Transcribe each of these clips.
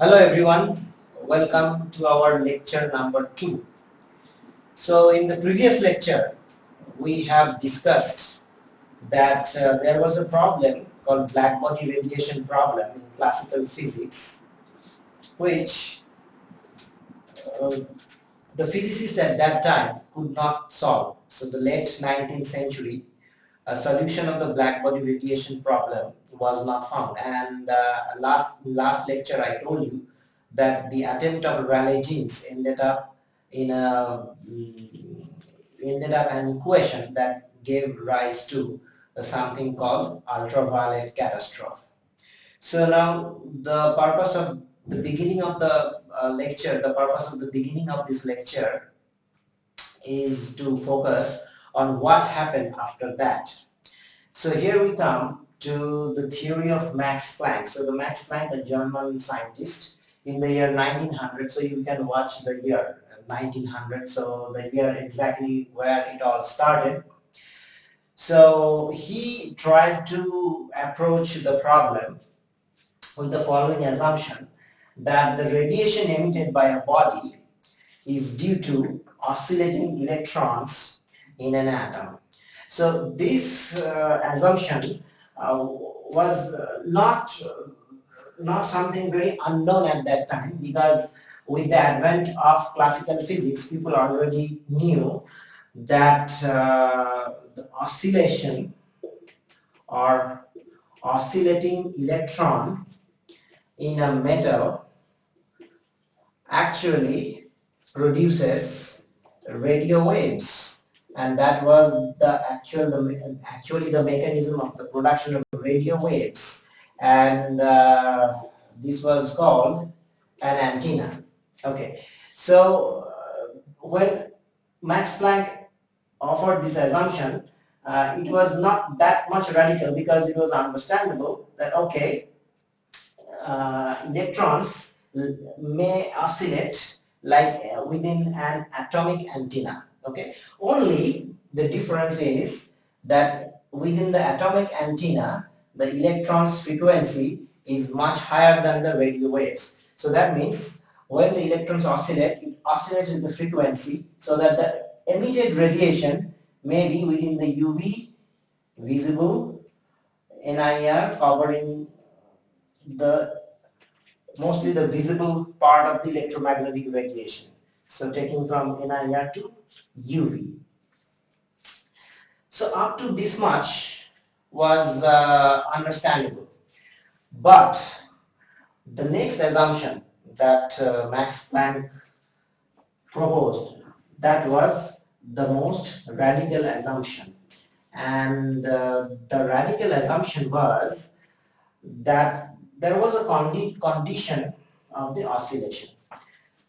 Hello everyone, welcome to our lecture number 2. So in the previous lecture we have discussed that there was a problem called blackbody radiation problem in classical physics, which uh, the physicists at that time could not solve. So the late 19th century, a solution of the blackbody radiation problem was not found, and last lecture I told you that the attempt of Rayleigh jeans ended up in an equation that gave rise to something called ultraviolet catastrophe. So now the purpose of the beginning of the beginning of this lecture is to focus on what happened after that. So here we come to the theory of Max Planck. So the Max Planck, a German scientist, in the year 1900, so you can watch the year 1900, so the year exactly where it all started. So he tried to approach the problem with the following assumption, that the radiation emitted by a body is due to oscillating electrons in an atom. So this assumption was not something very unknown at that time, because with the advent of classical physics, people already knew that the oscillation or oscillating electron in a metal actually produces radio waves, and that was actually the mechanism of the production of radio waves, and this was called an antenna. Okay, so when Max Planck offered this assumption, it was not that much radical, because it was understandable that okay, electrons may oscillate like within an atomic antenna. Okay, only the difference is that within the atomic antenna the electron's frequency is much higher than the radio waves. So that means when the electrons oscillate, it oscillates with the frequency, so that the emitted radiation may be within the UV, visible, NIR, covering mostly the visible part of the electromagnetic radiation. So taking from NIR to UV. So up to this much was understandable. But the next assumption that Max Planck proposed, that was the most radical assumption. And the radical assumption was that there was a condition of the oscillation.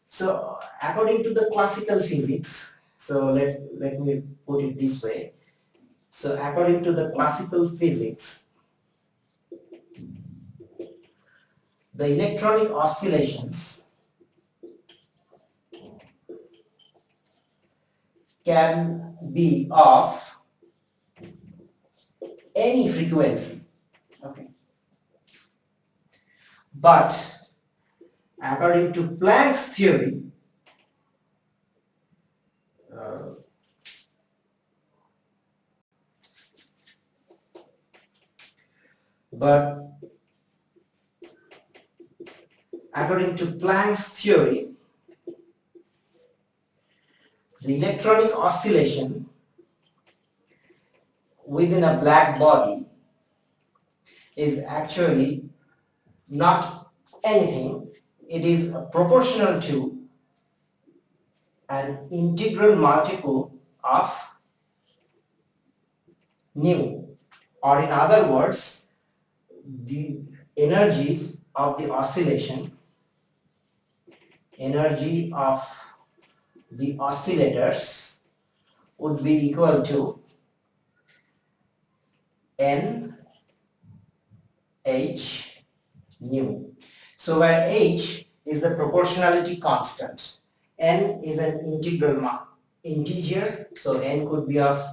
So according to the classical physics, so let me put it this way. So according to the classical physics, the electronic oscillations can be of any frequency. Okay. But according to Planck's theory, the electronic oscillation within a black body is actually not anything. It is proportional to an integral multiple of nu, or in other words, the energies of the oscillation, energy of the oscillators would be equal to N H nu. So where H is the proportionality constant, N is an integer, so N could be of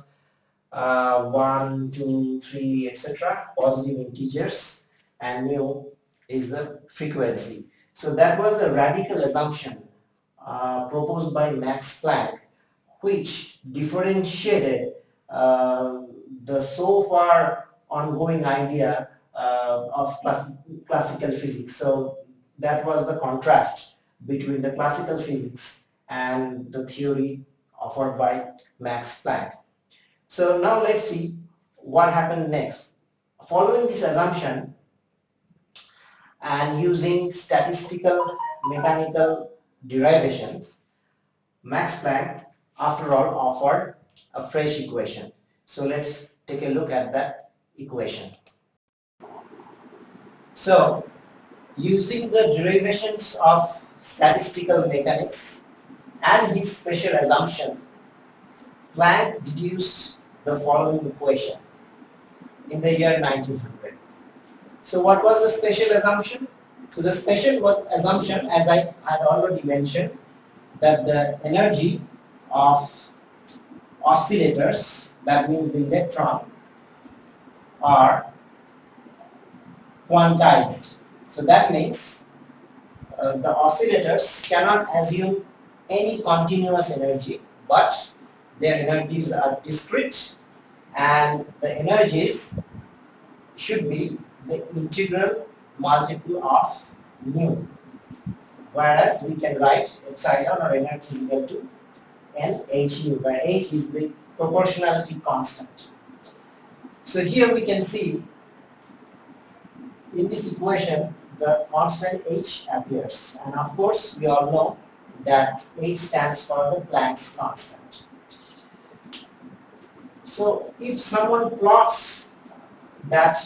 1, 2, 3, etc., positive integers, and nu is the frequency. So that was a radical assumption proposed by Max Planck, which differentiated the so far ongoing idea of classical physics. So that was the contrast between the classical physics and the theory offered by Max Planck. So now let's see what happened next. Following this assumption and using statistical mechanical derivations, Max Planck after all offered a fresh equation. So let's take a look at that equation. So using the derivations of statistical mechanics and his special assumption, Planck deduced the following equation in the year 1900. So what was the special assumption? So the special assumption, as I had already mentioned, that the energy of oscillators, that means the electron, are quantized. So that means the oscillators cannot assume any continuous energy, but their energies are discrete, and the energies should be the integral multiple of mu, whereas we can write epsilon or energy is equal to NhU, where H is the proportionality constant. So here we can see in this equation the constant H appears, and of course we all know that H stands for the Planck's constant. So if someone plots that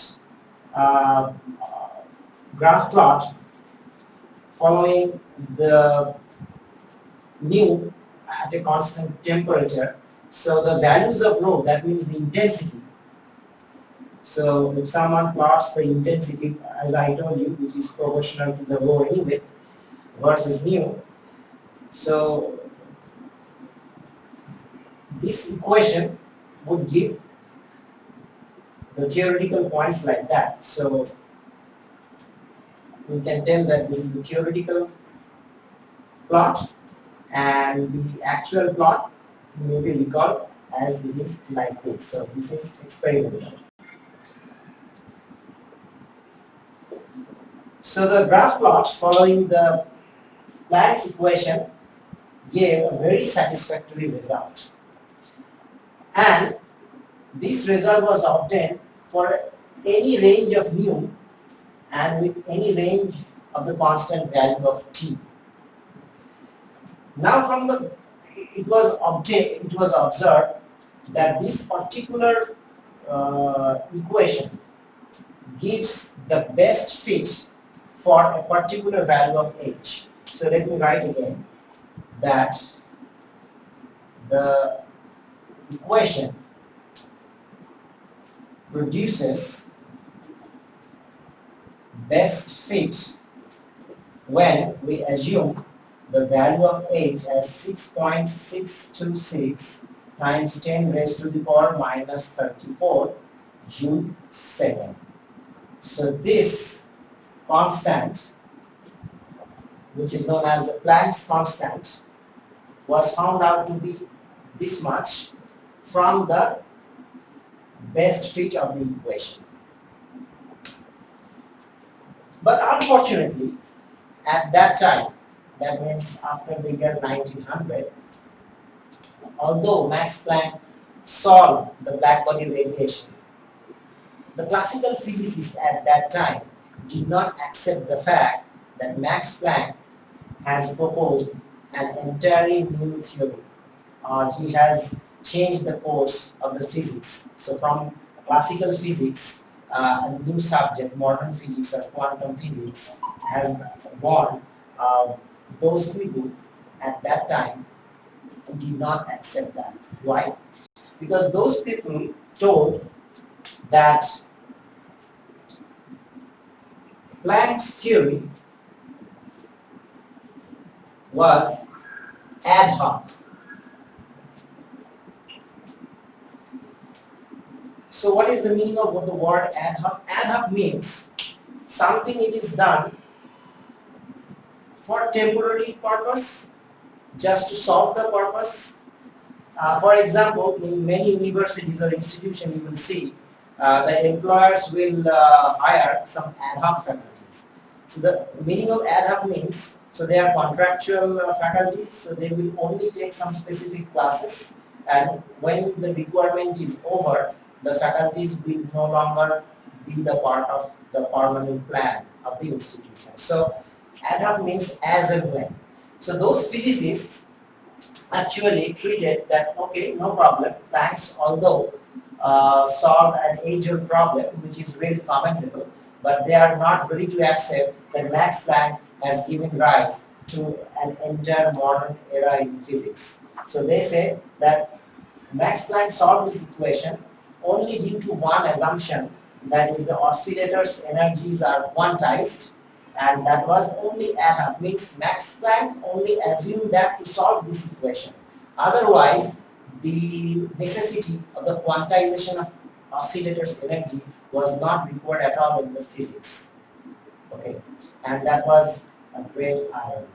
graph plot following the nu at a constant temperature, so the values of rho, that means the intensity. So if someone plots the intensity, as I told you, which is proportional to the rho anyway, versus mu, so this equation would give the theoretical points like that. So we can tell that this is the theoretical plot, and the actual plot may be recalled as it is like this. So this is experimental. So the graph plot following the Planck's equation gave a very satisfactory result, and this result was obtained for any range of mu and with any range of the constant value of t. Now from the it was observed that this particular equation gives the best fit for a particular value of h. So let me write again that the equation produces best fit when we assume the value of h as 6.626 times 10 raised to the power minus 34 joule second. So this constant, which is known as the Planck's constant, was found out to be this much from the best fit of the equation. But unfortunately, at that time, that means after the year 1900, although Max Planck solved the blackbody radiation, the classical physicists at that time did not accept the fact that Max Planck has proposed an entirely new theory, or he has changed the course of the physics. So from classical physics, a new subject, modern physics or quantum physics, has born. Those people at that time did not accept that. Why? Because those people told that Planck's theory was ad hoc. So what is the meaning of the word ad hoc? Ad hoc means something it is done for temporary purpose, just to solve the purpose. For example, in many universities or institutions, you will see the employers will hire some ad hoc faculties. So the meaning of ad hoc means, so they are contractual faculties, so they will only take some specific classes, and when the requirement is over, the faculties will no longer be the part of the permanent plan of the institution. So ad hoc means as and when. So those physicists actually treated that, okay, no problem, Planck's although solved an age-old problem which is really commendable, but they are not ready to accept that Max Planck has given rise to an entire modern era in physics. So they say that Max Planck solved this equation only due to one assumption, that is the oscillator's energies are quantized, and that was only ad hoc, means Max Planck only assumed that to solve this equation. Otherwise, the necessity of the quantization of oscillator's energy was not required at all in the physics. Okay, and that was a great irony.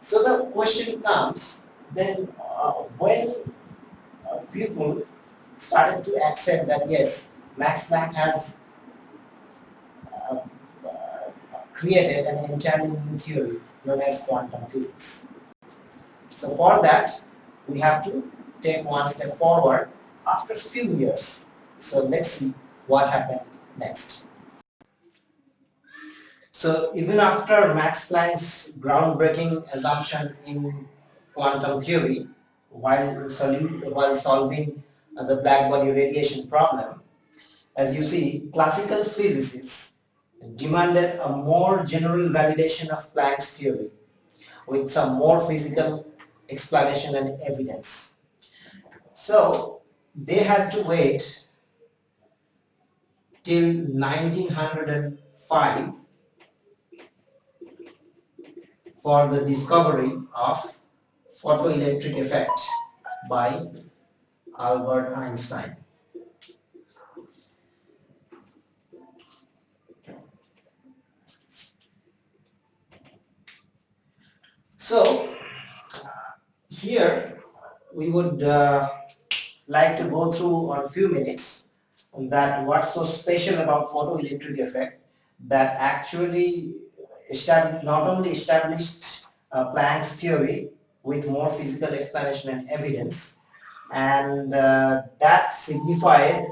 So the question comes then, when people started to accept that yes, Max Planck has created an entirely new theory known as quantum physics. So for that, we have to take one step forward after a few years. So let's see what happened next. So even after Max Planck's groundbreaking assumption in quantum theory, while solving the blackbody radiation problem, as you see, classical physicists demanded a more general validation of Planck's theory with some more physical explanation and evidence. So they had to wait till 1905 for the discovery of photoelectric effect by Albert Einstein. So here we would like to go through a few minutes that what's so special about photoelectric effect that actually not only established Planck's theory with more physical explanation and evidence, and that signified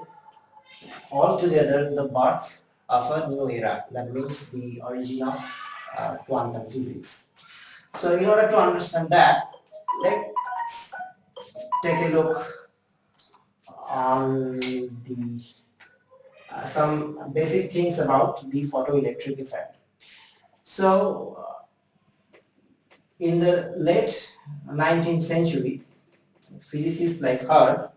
altogether the birth of a new era, that means the origin of quantum physics. So in order to understand that, let's take a look on the some basic things about the photoelectric effect. So in the late 19th century, physicists like her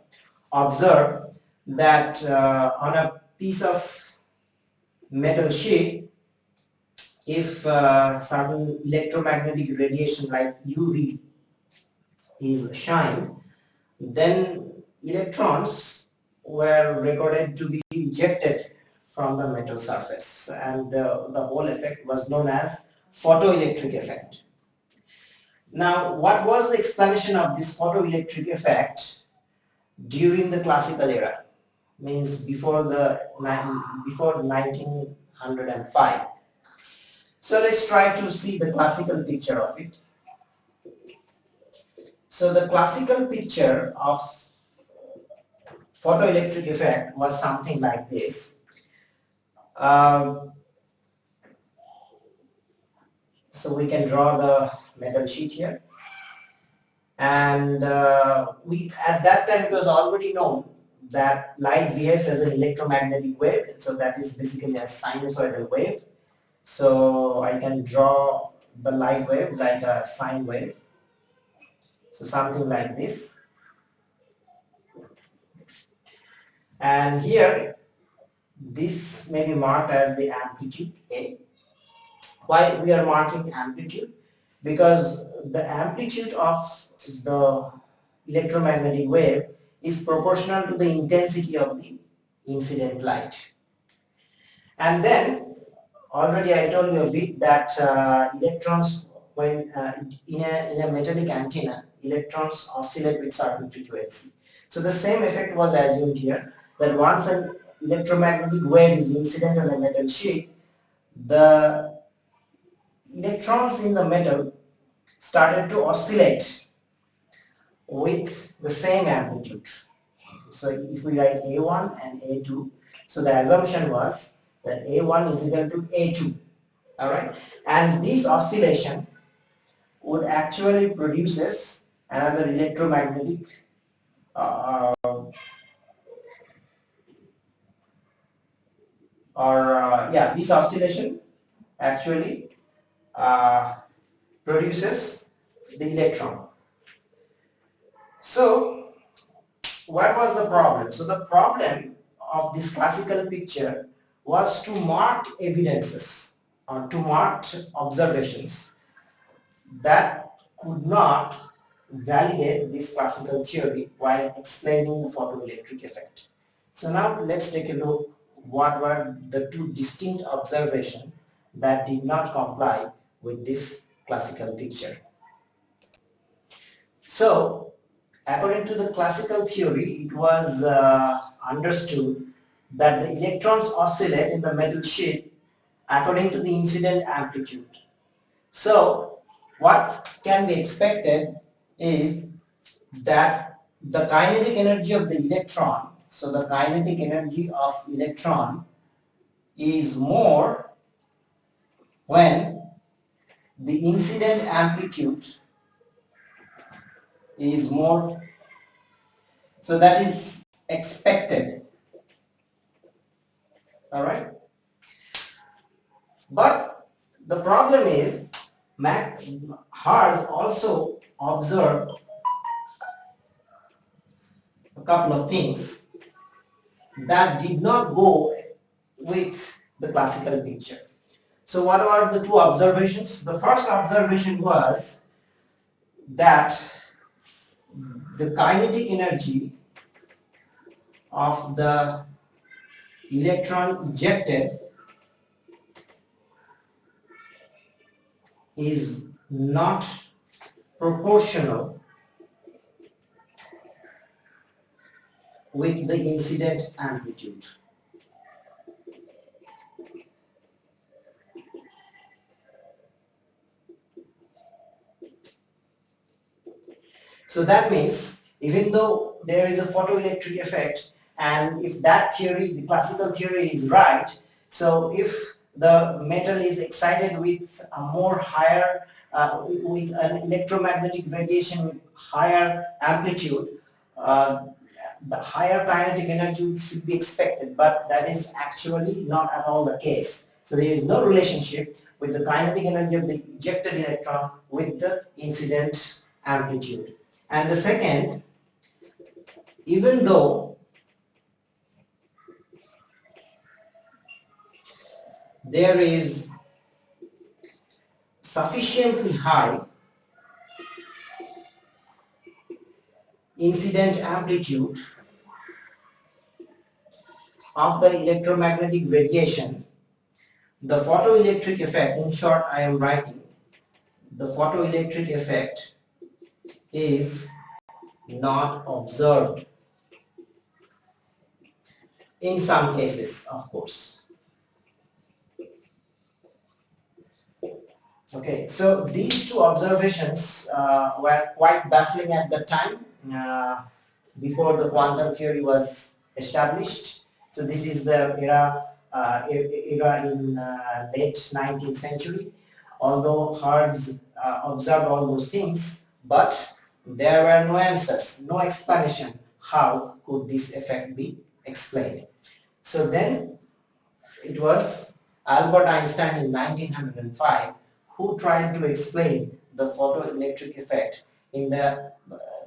observed that on a piece of metal sheet, if certain electromagnetic radiation like UV is shined, then electrons were recorded to be ejected from the metal surface, and the whole effect was known as photoelectric effect. Now, what was the explanation of this photoelectric effect during the classical era? Means before 1905. So let's try to see the classical picture of it. So the classical picture of photoelectric effect was something like this. So we can draw the metal sheet here, and we at that time it was already known that light behaves as an electromagnetic wave, so that is basically a sinusoidal wave. So I can draw the light wave like a sine wave, so something like this. And here this may be marked as the amplitude A. Why we are marking amplitude? Because the amplitude of the electromagnetic wave is proportional to the intensity of the incident light. And then Already I told you a bit that electrons, when in a metallic antenna, electrons oscillate with certain frequency. So the same effect was assumed here, that once an electromagnetic wave is incident on a metal sheet, the electrons in the metal started to oscillate with the same amplitude. So if we write A1 and A2, so the assumption was that A1 is equal to A2. Alright, and this oscillation would actually produces another electromagnetic this oscillation actually produces the electron. So what was the problem? So the problem of this classical picture was to mark evidences or to mark observations that could not validate this classical theory while explaining the photoelectric effect. So now let's take a look what were the two distinct observations that did not comply with this classical picture. So according to the classical theory, it was understood that the electrons oscillate in the metal sheet according to the incident amplitude. So what can be expected is that the kinetic energy of the electron, so the kinetic energy of electron is more when the incident amplitude is more. So that is expected. Alright. But the problem is Hertz also observed a couple of things that did not go with the classical picture. So what are the two observations? The first observation was that the kinetic energy of the electron ejected is not proportional with the incident amplitude. So that means even though there is a photoelectric effect, and if that theory, the classical theory is right, so if the metal is excited with a more higher, with an electromagnetic radiation with higher amplitude, the higher kinetic energy should be expected, but that is actually not at all the case. So there is no relationship with the kinetic energy of the ejected electron with the incident amplitude. And the second, even though there is sufficiently high incident amplitude of the electromagnetic radiation, the photoelectric effect, in short I am writing, the photoelectric effect is not observed in some cases, of course. Okay, so these two observations were quite baffling at the time, before the quantum theory was established. So this is the era in late 19th century. Although Hertz observed all those things, but there were no answers, no explanation how could this effect be explained. So then it was Albert Einstein in 1905 who tried to explain the photoelectric effect in the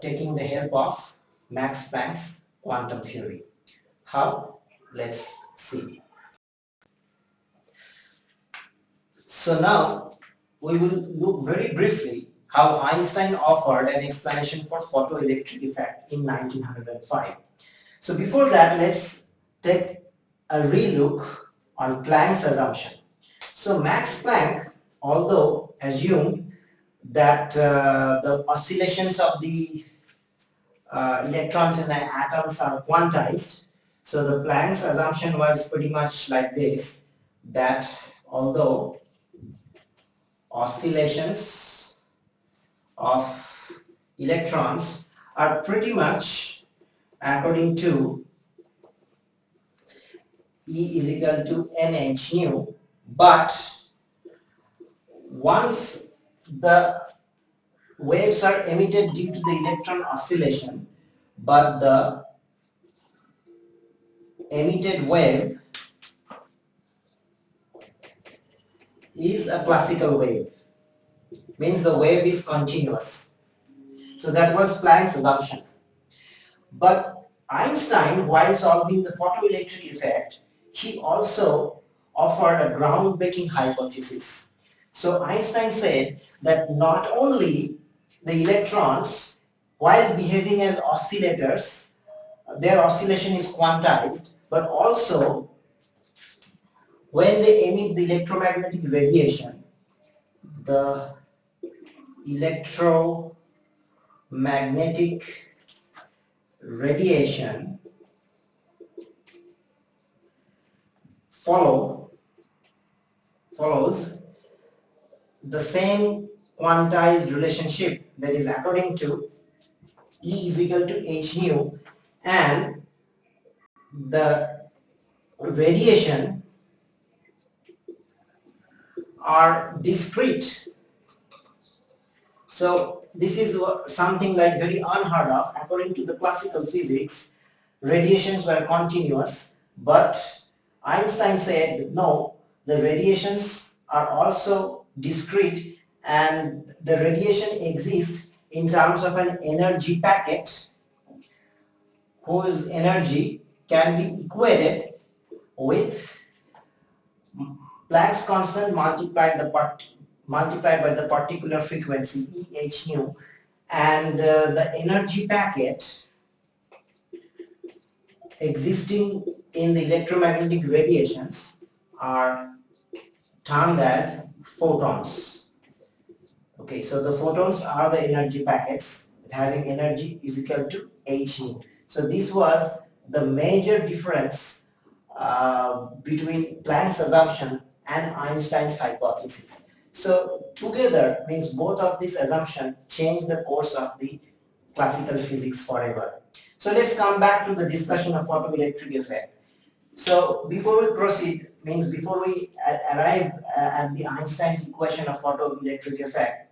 taking the help of Max Planck's quantum theory. How? Let's see. So now we will look very briefly how Einstein offered an explanation for photoelectric effect in 1905. So before that, let's take a relook on Planck's assumption. So Max Planck, although assumed that the oscillations of the electrons in the atoms are quantized, so the Planck's assumption was pretty much like this, that although oscillations of electrons are pretty much according to E is equal to nh nu, but once the waves are emitted due to the electron oscillation, but the emitted wave is a classical wave, means the wave is continuous. So that was Planck's assumption. But Einstein, while solving the photoelectric effect, he also offered a groundbreaking hypothesis. So Einstein said that not only the electrons, while behaving as oscillators, their oscillation is quantized, but also when they emit the electromagnetic radiation, the electromagnetic radiation follows the same quantized relationship, that is according to E is equal to h nu, and the radiation are discrete. So this is something like very unheard of. According to the classical physics, radiations were continuous, but Einstein said that no, the radiations are also discrete, and the radiation exists in terms of an energy packet whose energy can be equated with Planck's constant multiplied by the particular frequency E h nu, and the energy packet existing in the electromagnetic radiations are termed as photons. Okay, so the photons are the energy packets having energy is equal to h nu. So this was the major difference between Planck's assumption and Einstein's hypothesis. So together means both of these assumptions change the course of the classical physics forever. So let's come back to the discussion of photoelectric effect. So before we proceed, means before we arrive at the Einstein's equation of photoelectric effect,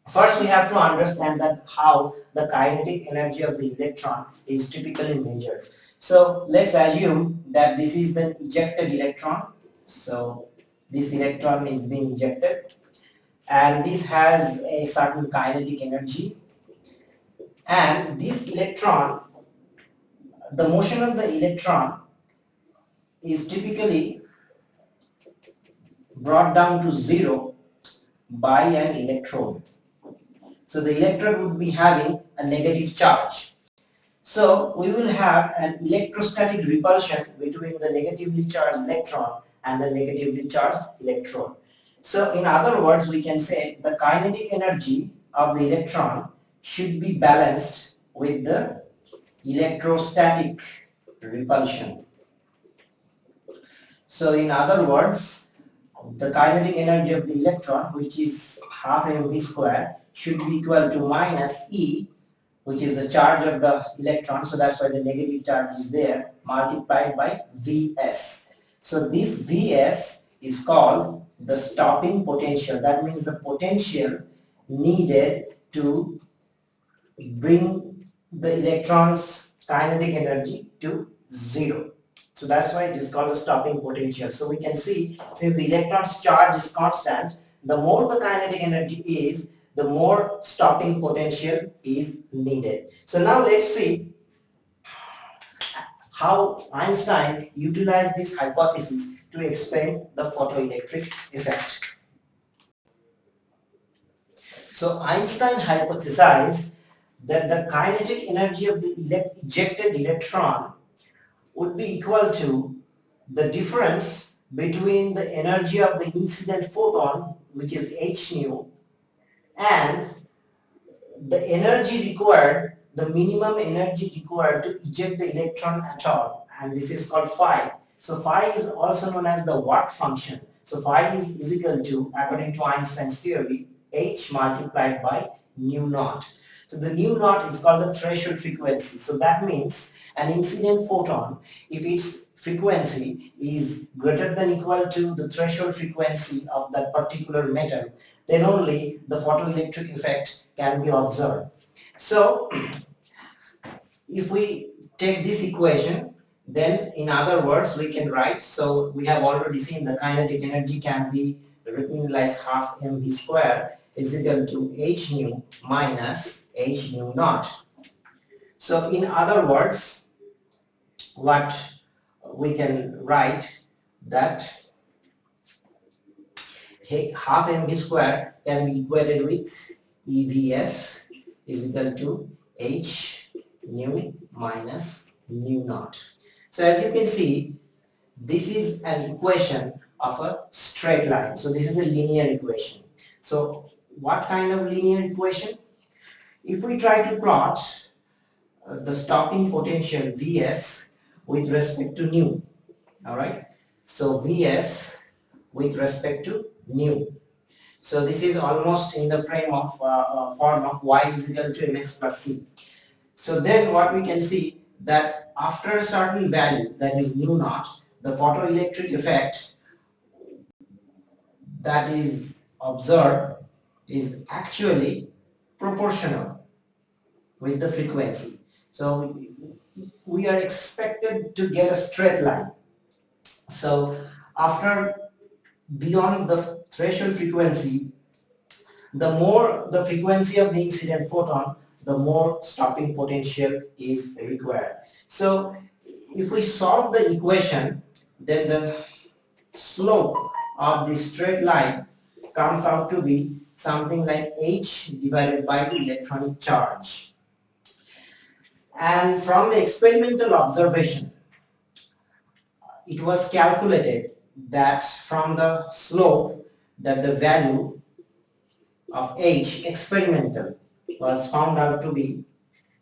first we have to understand that how the kinetic energy of the electron is typically measured. So let's assume that this is the ejected electron. So this electron is being ejected, and this has a certain kinetic energy, and this electron, the motion of the electron is typically brought down to zero by an electrode. So the electrode would be having a negative charge. So we will have an electrostatic repulsion between the negatively charged electron and the negatively charged electrode. So in other words, we can say the kinetic energy of the electron should be balanced with the electrostatic repulsion. So in other words, the kinetic energy of the electron, which is half mv square, should be equal to minus E, which is the charge of the electron, so that's why the negative charge is there, multiplied by Vs. So this Vs is called the stopping potential. That means the potential needed to bring the electron's kinetic energy to zero. So that's why it is called a stopping potential. So we can see, since the electron's charge is constant, the more the kinetic energy is, the more stopping potential is needed. So now let's see how Einstein utilized this hypothesis to explain the photoelectric effect. So Einstein hypothesized that the kinetic energy of the ejected electron would be equal to the difference between the energy of the incident photon, which is h nu, and the energy required, the minimum energy required to eject the electron atom, and this is called phi. So phi is also known as the work function. So phi is equal to, according to Einstein's theory, h multiplied by nu naught. So the nu naught is called the threshold frequency. So that means an incident photon, if its frequency is greater than equal to the threshold frequency of that particular metal, then only the photoelectric effect can be observed. So if we take this equation, then in other words we can write, so we have already seen the kinetic energy can be written like half mv square is equal to h nu minus h nu naught. So in other words, what we can write that half mv square can be equated with EVS is equal to h nu minus nu naught. So as you can see, this is an equation of a straight line. So this is a linear equation. So what kind of linear equation? If we try to plot the stopping potential Vs with respect to nu, all right? So Vs with respect to nu. So this is almost in the frame of form of y is equal to mx plus c. So then what we can see that after a certain value, that is nu naught, the photoelectric effect that is observed is actually proportional with the frequency. So we are expected to get a straight line. So after beyond the threshold frequency, the more the frequency of the incident photon, the more stopping potential is required. So if we solve the equation, then the slope of the straight line comes out to be something like h divided by the electronic charge. And from the experimental observation, it was calculated that from the slope that the value of h experimental was found out to be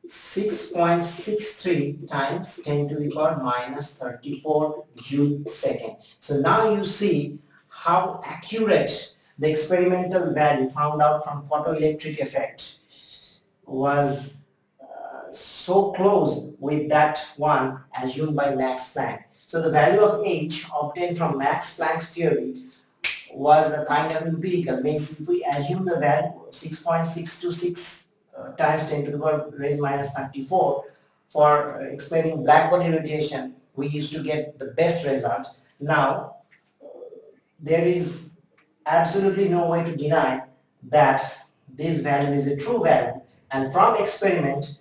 6.63 times 10 to the power minus 34 joule second. So now you see how accurate the experimental value found out from photoelectric effect was so close with that one assumed by Max Planck. So the value of h obtained from Max Planck's theory was a kind of empirical, means if we assume the value 6.626 times 10 to the power raised minus 34 for explaining blackbody radiation, we used to get the best result. Now there is absolutely no way to deny that this value is a true value, and from experiment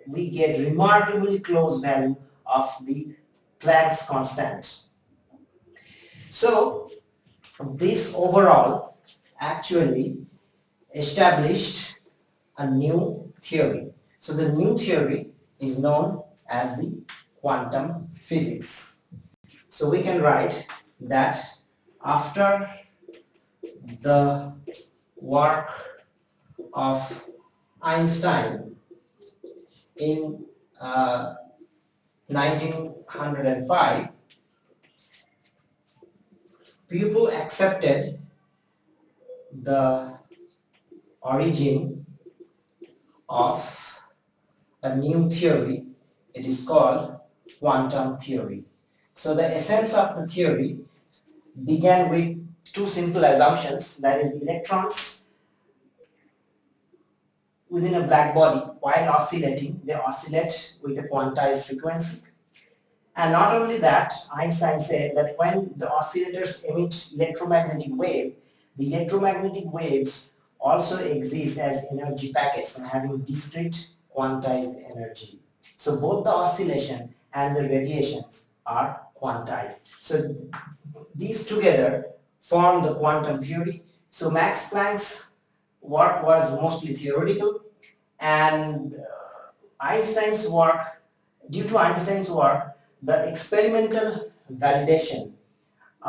we get remarkably close value of the Planck's constant. So this overall actually established a new theory. So the new theory is known as the quantum physics. So we can write that after the work of Einstein in 1905, people accepted the origin of a new theory. It is called quantum theory. So the essence of the theory began with two simple assumptions, that is, electrons within a black body, while oscillating, they oscillate with a quantized frequency. And not only that, Einstein said that when the oscillators emit electromagnetic wave, the electromagnetic waves also exist as energy packets and having discrete quantized energy. So both the oscillation and the radiations are quantized. So these together form the quantum theory. So Max Planck's work was mostly theoretical, and Einstein's work, due to Einstein's work, the experimental validation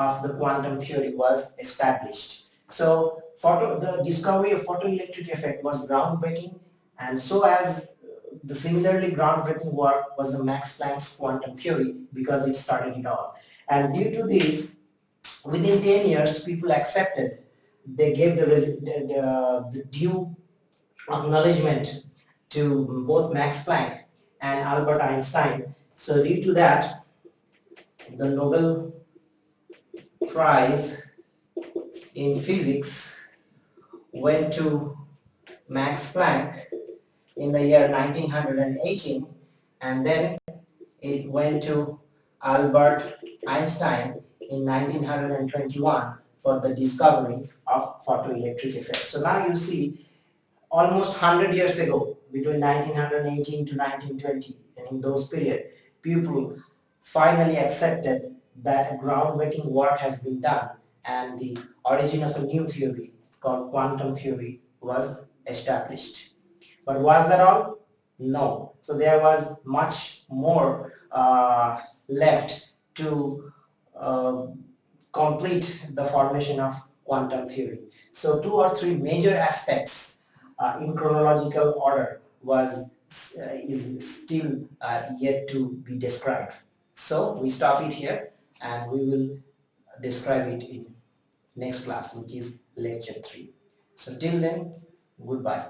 of the quantum theory was established. So the discovery of photoelectric effect was groundbreaking, and so as the similarly groundbreaking work was the Max Planck's quantum theory, because it started it all. And due to this, within 10 years, people accepted, they gave the due acknowledgement to both Max Planck and Albert Einstein. So due to that, the Nobel Prize in Physics went to Max Planck in the year 1918, and then it went to Albert Einstein in 1921 for the discovery of photoelectric effect. So now you see, almost 100 years ago, between 1918 to 1920, and in those periods, people finally accepted that groundbreaking work has been done, and the origin of a new theory called quantum theory was established. But was that all? No. So there was much more left to complete the formation of quantum theory. So 2 or 3 major aspects in chronological order is still yet to be described. So we stop it here, and we will describe it in next class, which is lecture 3. So till then, goodbye.